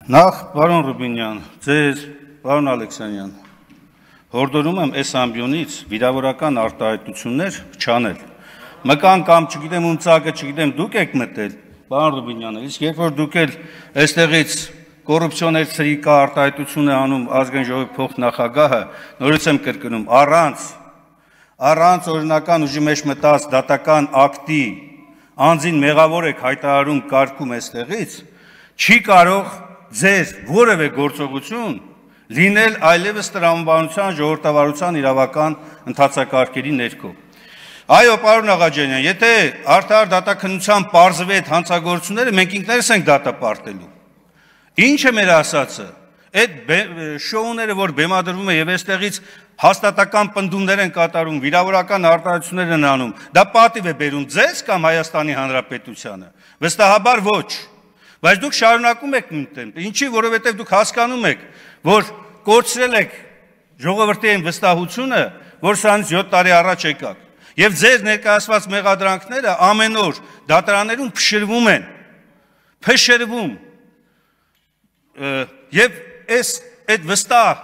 Նախ, պարոն Ռուբինյան, ձեր, պարոն Ալեքսանյան, հորդորում եմ այս ամբյոնից վիրավորական արտահայտություններ չանել։ Մկան կամ չգիտեմ ում ծակը, չգիտեմ դուք եք մտել, պարոն Ռուբինյանը, իսկ երբ որ դուք էլ այստեղից կոռուպցիոներ ցրիկա արտահայտություն է անում ազգային ժողովի փոխնախագահը, նորից եմ կրկնում, առանց օրինական ուժի մեջ մտած դատական ակտի անձին մեղավոր եք հայտարարում կարգում այստեղից, չի կարող ձեր որևէ գործողություն լինել այլևս տրամաբանության ժողովրդավարության իրավական ընթացակարգերի ներքո։ Այո, պարոն Աղաջանյան, եթե արդար դատաքննության պարզվի այդ հանցագործությունները, մենք ինքներս ենք դատապարտելու։ Ինչ է մեր ասածը։ Այդ շոուները, որ բեմադրվում է եւ այստեղից հաստատական պնդումներ են կատարում, վիրավորական արտահայտություններ են անում, դա պատիվ է բերում ձեզ կամ Հայաստանի Հանրապետությանը։ Վստահաբար ոչ։ Բայց դուք շարունակում եք նույն տեմպը, ինչի, որովհետև դուք հասկանում եք, որ կորցրել եք ժողովրդի այն վստահությունը, որ սրանից 7 տարի առաջ եկաք, եւ ձեր ներկայացված մեղադրանքները ամեն օր դատարաններում փշրվում են, եւ այդ վստահ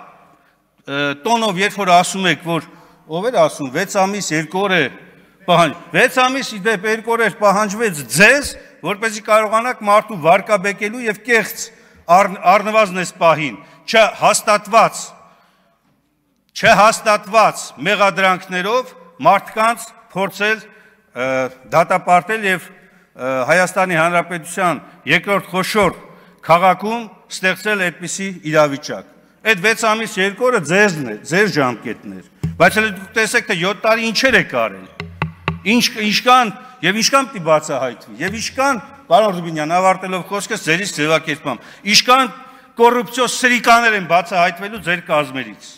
տոնով երբ որ ասում եք, որ ով էր ասում 6 ամիս 2 օր է 6 ամիս իդեպ 2 օր պահանջվեց ձեզ, որպեսզի կարողանաք մարդու վարկաբեկելու եւ կեղծ առնվազն այս պահին չհաստատված մեղադրանքներով մարդկանց փորձել դատապարտել եւ Հայաստանի Հանրապետության երկրորդ խոշոր քաղաքում ստեղծել այդպիսի իրավիճակ։ Այդ 6 ամիս 2 օրը ձեզն է, ձեր ժամկետն էր, բայց հələ դուք տեսեք թե 7 տարի ինչեր եք արել։ Ինչքան պիտի բացահայտվի, եւ ինչքան, պարոն Ռուբինյան, ավարտելով խոսքս ձերից ձևակերպամ, ինչքան կոռուպցիոն սրիկաներ են բացահայտվելու ձեր կազմերից։